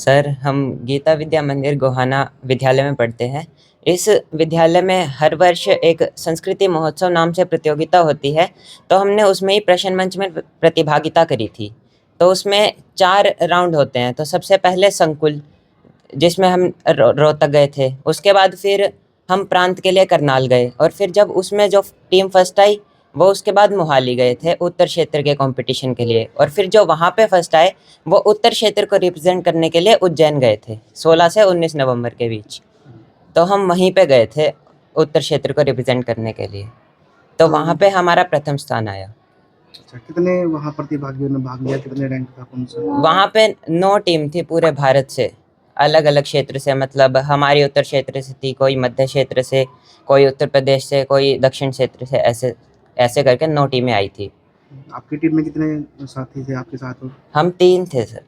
Sir, हम गीता विद्या मंदिर गोहाना विद्यालय में पढ़ते हैं। इस विद्यालय में हर वर्ष एक संस्कृति महोत्सव नाम से प्रतियोगिता होती है, तो हमने उसमें ही प्रश्न मंच में प्रतिभागिता करी थी। तो उसमें 4 राउंड होते हैं, तो सबसे पहले संकुल, जिसमें हम रोहतक गए थे। उसके बाद फिर हम प्रांत के लिए करनाल गए और फिर जब उसमें जो टीम फर्स्ट आई, वो उसके बाद मोहाली गए थे उत्तर क्षेत्र के कंपटीशन के लिए, और फिर जो वहाँ पे फर्स्ट आए वो उत्तर क्षेत्र को रिप्रेजेंट करने के लिए उज्जैन गए थे 16 से 19 नवंबर के बीच। तो हम वहीं पे गए थे उत्तर क्षेत्र को रिप्रेजेंट करने के लिए, तो वहाँ पे हमारा प्रथम स्थान आया। अच्छा, कितने वहाँ प्रतिभागियों ने भाग लिया, कितने रैंक था कौन सा? वहाँ पे 9 टीम थी पूरे भारत से, अलग अलग क्षेत्र से, मतलब हमारी उत्तर क्षेत्र से थी, कोई मध्य क्षेत्र से, कोई उत्तर प्रदेश से, कोई दक्षिण क्षेत्र से, ऐसे ऐसे करके 9 टीमें आई थी। आपकी टीम में कितने साथी थे आपके साथ? हो हम 3 थे सर।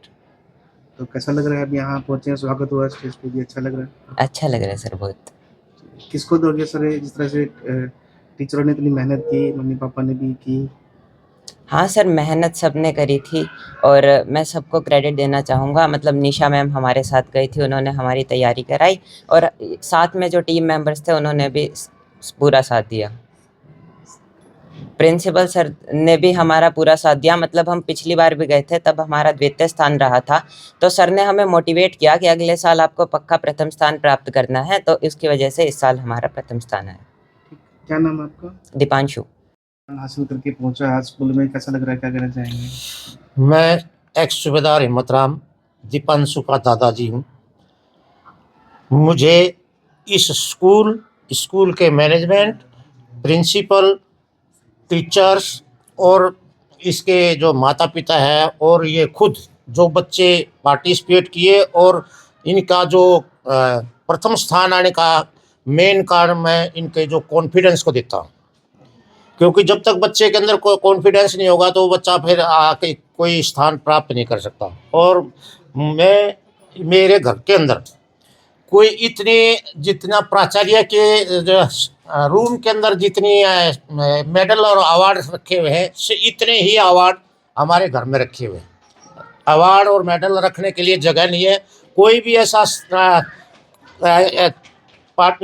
तो कैसा लग रहा है अब यहाँ पहुँचे, स्वागत हुआ स्टेज पे भी, अच्छा लग रहा है? अच्छा लग रहा है सर बहुत। किसको दोगे सर ये, जिस तरह से टीचरों ने इतनी मेहनत की, मम्मी पापा ने भी की? हाँ सर, मेहनत सबने करी थी और मैं सबको क्रेडिट देना चाहूँगा। मतलब निशा मैम हमारे साथ गई थी, उन्होंने हमारी तैयारी कराई और साथ में जो टीम मेंबर्स थे उन्होंने भी पूरा साथ दिया। प्रिंसिपल सर ने भी हमारा पूरा साथ दिया। मतलब हम पिछली बार भी गए थे, तब हमारा द्वितीय स्थान रहा था, तो सर ने हमें मोटिवेट किया कि अगले साल आपको पक्का प्रथम स्थान प्राप्त करना है, तो इसकी वजह से इस साल हमारा प्रथम स्थान है। क्या नाम है आपका? दीपांशु। हासिल करके पहुंचा आज स्कूल में, कैसा लग रहा है, क्या कहना चाहेंगे? मैं एक्स सूबेदार हिम्मत राम दीपांशु का दादाजी हूँ। मुझे इस स्कूल के मैनेजमेंट, प्रिंसिपल, टीचर्स और इसके जो माता पिता है और ये खुद जो बच्चे पार्टिसिपेट किए और इनका जो प्रथम स्थान आने का मेन कारण मैं इनके जो कॉन्फिडेंस को देता हूँ, क्योंकि जब तक बच्चे के अंदर कोई कॉन्फिडेंस नहीं होगा तो बच्चा फिर आके कोई स्थान प्राप्त नहीं कर सकता। और मैं मेरे घर के अंदर कोई इतने जितना प्राचार्य के रूम के अंदर जितनी मेडल और अवार्ड रखे हुए हैं, से इतने ही अवार्ड हमारे घर में रखे हुए हैं। अवार्ड और मेडल रखने के लिए जगह नहीं है। कोई भी ऐसा पार्ट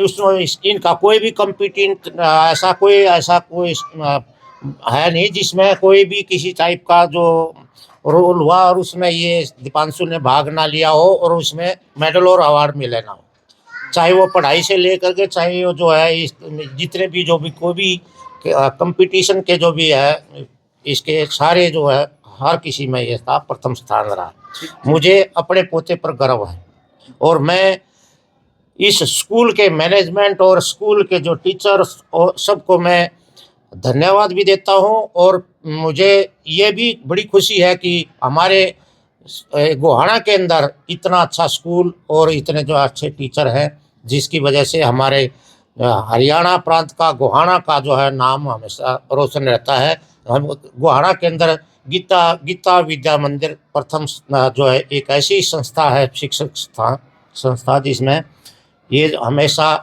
इनका कोई भी कम्पिटेंट ऐसा कोई है नहीं जिसमें कोई भी किसी टाइप का जो रोल हुआ और उसमें ये दीपांशु ने भाग ना लिया हो और उसमें मेडल और अवार्ड मिले ना हो। चाहे वो पढ़ाई से लेकर के, चाहे वो जो है जितने भी जो भी कोई भी कंपटीशन के जो भी है, इसके सारे जो है हर किसी में ये था प्रथम स्थान रहा। मुझे अपने पोते पर गर्व है और मैं इस स्कूल के मैनेजमेंट और स्कूल के जो टीचर्स और सबको मैं धन्यवाद भी देता हूँ। और मुझे ये भी बड़ी खुशी है कि हमारे गोहाना के अंदर इतना अच्छा स्कूल और इतने जो अच्छे टीचर हैं, जिसकी वजह से हमारे हरियाणा प्रांत का गोहाना का जो है नाम हमेशा रोशन रहता है। हम गोहाना के अंदर गीता विद्या मंदिर प्रथम जो है एक ऐसी संस्था है, शिक्षक संस्था जिसमें ये हमेशा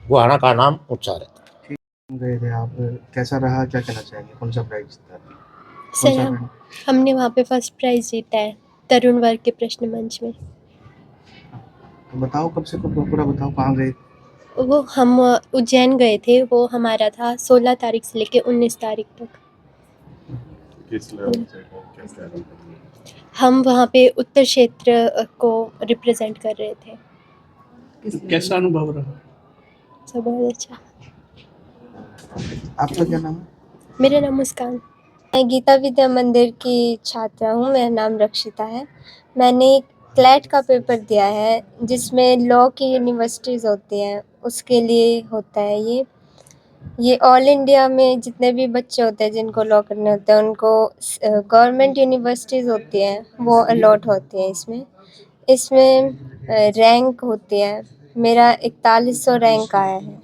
गोहाना का नाम ऊंचा रहता है। गए थे आप, कैसा रहा, क्या कहना चाहेंगे, कौन सा प्राइज जीता? सर, हमने वहाँ पे फर्स्ट प्राइज जीता है तरुण वर्ग के प्रश्न मंच में। तो बताओ कब से कब, पूरा बताओ, कहाँ गए? वो हम उज्जैन गए थे, वो हमारा था 16 तारीख से लेके 19 तारीख तक। किस लेवल से क्या लेवल? हम वहाँ पे उत्तर क्षेत्र को रिप्रेजेंट कर रहे थे। कैसा अनुभव रहा? सब बहुत अच्छा। आपका क्या नाम है? मेरा नाम मुस्कान। मैं गीता विद्या मंदिर की छात्रा हूँ, मेरा नाम रक्षिता है। मैंने क्लैट का पेपर दिया है जिसमें लॉ की यूनिवर्सिटीज़ होती हैं, उसके लिए होता है ये ऑल इंडिया में जितने भी बच्चे होते हैं जिनको लॉ करने होते हैं, उनको गवर्नमेंट यूनिवर्सिटीज़ होती हैं वो अलॉट होती हैं। इसमें रैंक होती है। मेरा 4100 रैंक आया है।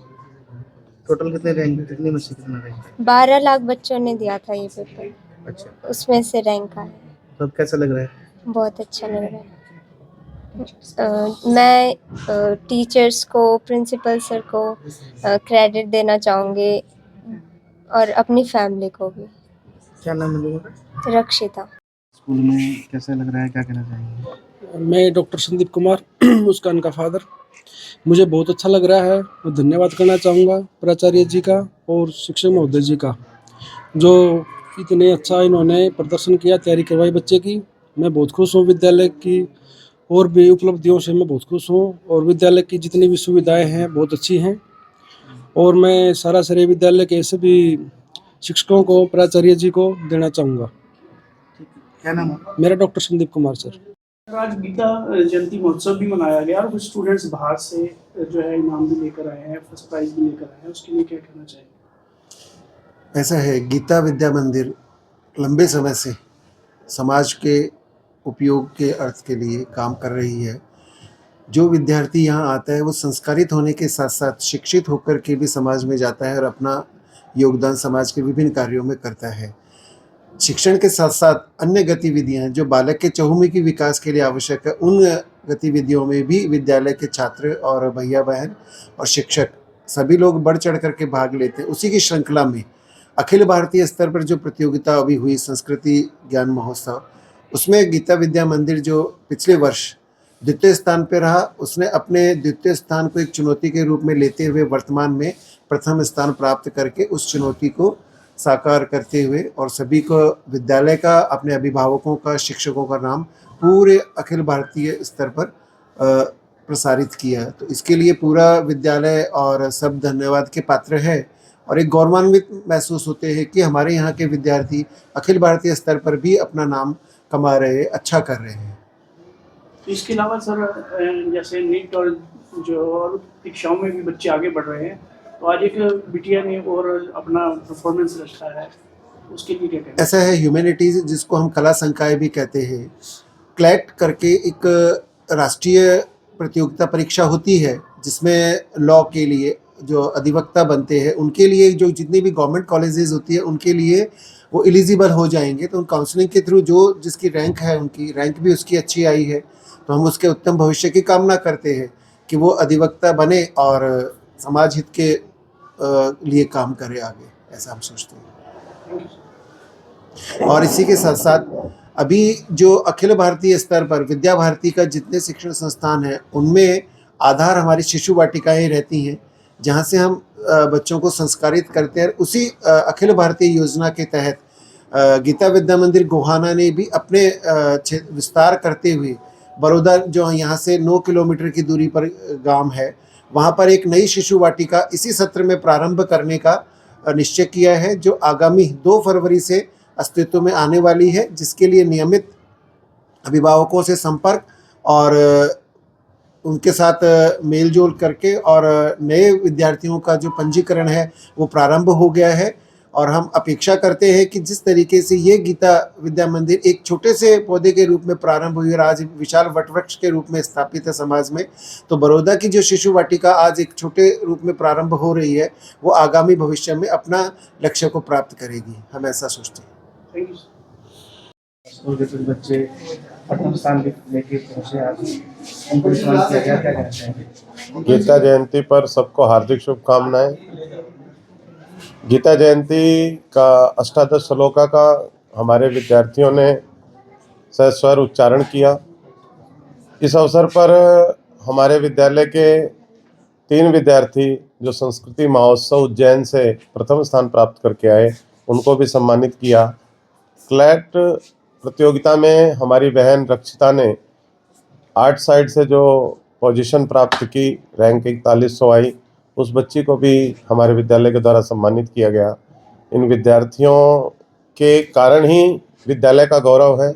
टोटल कितने रैंक, कितने में से कितना रैंक? 12 लाख बच्चों ने दिया था ये पेपर। अच्छा, उसमें से रैंक आया है। तो कैसा लग रहा है? बहुत अच्छा लग रहा है। मैं टीचर्स को, प्रिंसिपल सर को क्रेडिट देना चाहूँगी और अपनी फैमिली को भी। क्या नाम है लोगों का? रक्षिता। स्कूल में कैसा लग रहा है, क्या कहना चाहेंगे? मैं डॉक्टर संदीप कुमार मुस्कान का फादर। मुझे बहुत अच्छा लग रहा है। मैं धन्यवाद करना चाहूँगा प्राचार्य जी का और शिक्षक महोदय जी का, जो इतने अच्छा इन्होंने प्रदर्शन किया, तैयारी करवाई बच्चे की। मैं बहुत खुश हूँ विद्यालय की और भी उपलब्धियों से मैं बहुत खुश हूँ, और विद्यालय की जितनी भी सुविधाएं हैं बहुत अच्छी हैं। और मैं सारा श्रेय विद्यालय के सभी शिक्षकों को, प्राचार्य जी को देना चाहूँगा। क्या नाम है? मेरा डॉक्टर संदीप कुमार सर। आज गीता जयंती महोत्सव भी मनाया गया और कुछ स्टूडेंट्स बाहर से जो है इनाम भी लेकर आए हैं, फर्स्ट प्राइज भी लेकर आए हैं, उसके लिए क्या कहना चाहिए? ऐसा है, गीता विद्या मंदिर लंबे समय से समाज के उपयोग के अर्थ के लिए काम कर रही है। जो विद्यार्थी यहाँ आता है वो संस्कारित होने के साथ साथ शिक्षित होकर के भी समाज में जाता है और अपना योगदान समाज के विभिन्न कार्यों में करता है। शिक्षण के साथ साथ अन्य गतिविधियाँ जो बालक के चहुमुखी विकास के लिए आवश्यक है, उन गतिविधियों में भी विद्यालय के छात्र और भैया बहन और शिक्षक सभी लोग बढ़ चढ़ करके भाग लेते हैं। उसी की श्रृंखला में अखिल भारतीय स्तर पर जो प्रतियोगिता अभी हुई संस्कृति ज्ञान महोत्सव, उसमें गीता विद्या मंदिर जो पिछले वर्ष द्वितीय स्थान पर रहा, उसने अपने द्वितीय स्थान को एक चुनौती के रूप में लेते हुए वर्तमान में प्रथम स्थान प्राप्त करके उस चुनौती को साकार करते हुए और सभी को विद्यालय का, अपने अभिभावकों का, शिक्षकों का नाम पूरे अखिल भारतीय स्तर पर प्रसारित किया। तो इसके लिए पूरा विद्यालय और सब धन्यवाद के पात्र है और एक गौरवान्वित महसूस होते हैं कि हमारे यहाँ के विद्यार्थी अखिल भारतीय स्तर पर भी अपना नाम कमा रहे, अच्छा कर रहे हैं। इसके अलावा सर जैसे नीट और जो और परीक्षाओं में भी बच्चे आगे बढ़ रहे हैं, तो आज एक बिटिया ने और अपना परफॉर्मेंस रखा है, उसके लिए क्या कहना? ऐसा है, ह्यूमैनिटीज़ जिसको हम कला संकाय भी कहते हैं, क्लैट करके एक राष्ट्रीय प्रतियोगिता परीक्षा होती है जिसमें लॉ के लिए जो अधिवक्ता बनते हैं उनके लिए जो जितनी भी गवर्नमेंट कॉलेजेस होती है उनके लिए वो एलिजिबल हो जाएंगे। तो उन काउंसलिंग के थ्रू जो जिसकी रैंक है, उनकी रैंक भी उसकी अच्छी आई है, तो हम उसके उत्तम भविष्य की कामना करते हैं कि वो अधिवक्ता बने और समाज हित के लिए काम करे आगे, ऐसा हम सोचते हैं। और इसी के साथ साथ अभी जो अखिल भारतीय स्तर पर विद्या भारती का जितने शिक्षण संस्थान हैं उनमें आधार हमारी शिशु वाटिकाएं रहती हैं, जहाँ से हम बच्चों को संस्कारित करते हैं। उसी अखिल भारतीय योजना के तहत गीता विद्या मंदिर गोहाना ने भी अपने विस्तार करते हुए बड़ौदा जो यहाँ से 9 किलोमीटर की दूरी पर गांव है, वहाँ पर एक नई शिशु वाटिका इसी सत्र में प्रारंभ करने का निश्चय किया है, जो आगामी 2 फरवरी से अस्तित्व में आने वाली है, जिसके लिए नियमित अभिभावकों से संपर्क और उनके साथ मेल जोल करके और नए विद्यार्थियों का जो पंजीकरण है वो प्रारंभ हो गया है। और हम अपेक्षा करते हैं कि जिस तरीके से ये गीता विद्या मंदिर एक छोटे से पौधे के रूप में प्रारंभ हुई और आज विशाल वटवृक्ष के रूप में स्थापित है समाज में, तो बड़ौदा की जो शिशु वाटिका आज एक छोटे रूप में प्रारंभ हो रही है, वो आगामी भविष्य में अपना लक्ष्य को प्राप्त करेगी, हम ऐसा सोचते हैं। Thank you. स्कूल के कुछ बच्चे प्रथम स्थान लेके पहुंचे, आज उनको सम्मानित किया गया, क्या कहना चाहेंगे? गीता जयंती पर सबको हार्दिक शुभकामनाएं। गीता जयंती का अष्टादश श्लोका का हमारे विद्यार्थियों ने सस्वर उच्चारण किया। इस अवसर पर हमारे विद्यालय के 3 विद्यार्थी जो संस्कृति महोत्सव उज्जैन से प्रथम स्थान प्राप्त करके आए, उनको भी सम्मानित किया। क्लैट प्रतियोगिता में हमारी बहन रक्षिता ने आर्ट साइड से जो पोजीशन प्राप्त की, रैंक 4100 आई, उस बच्ची को भी हमारे विद्यालय के द्वारा सम्मानित किया गया। इन विद्यार्थियों के कारण ही विद्यालय का गौरव है।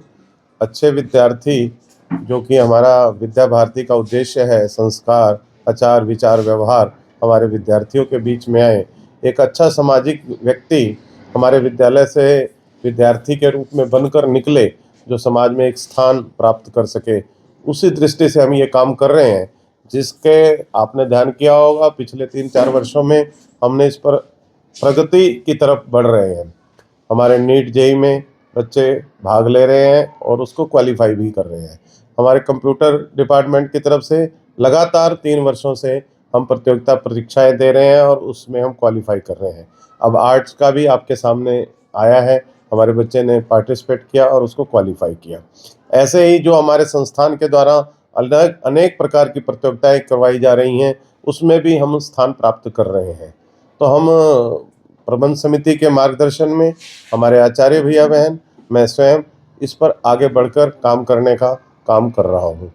अच्छे विद्यार्थी, जो कि हमारा विद्या भारती का उद्देश्य है, संस्कार, आचार, विचार, व्यवहार हमारे विद्यार्थियों के बीच में आए, एक अच्छा सामाजिक व्यक्ति हमारे विद्यालय से विद्यार्थी के रूप में बनकर निकले, जो समाज में एक स्थान प्राप्त कर सके, उसी दृष्टि से हम ये काम कर रहे हैं। जिसके आपने ध्यान किया होगा, पिछले 3-4 वर्षों में हमने इस पर प्रगति की तरफ बढ़ रहे हैं। हमारे नीट जेईई में बच्चे भाग ले रहे हैं और उसको क्वालिफाई भी कर रहे हैं। हमारे कंप्यूटर डिपार्टमेंट की तरफ से लगातार 3 वर्षों से हम प्रतियोगिता परीक्षाएं दे रहे हैं और उसमें हम क्वालिफाई कर रहे हैं। अब आर्ट्स का भी आपके सामने आया है, हमारे बच्चे ने पार्टिसिपेट किया और उसको क्वालिफाई किया। ऐसे ही जो हमारे संस्थान के द्वारा अलग अनेक प्रकार की प्रतियोगिताएं करवाई जा रही हैं, उसमें भी हम स्थान प्राप्त कर रहे हैं। तो हम प्रबंध समिति के मार्गदर्शन में, हमारे आचार्य भैया बहन, मैं स्वयं इस पर आगे बढ़कर काम करने का काम कर रहा हूँ।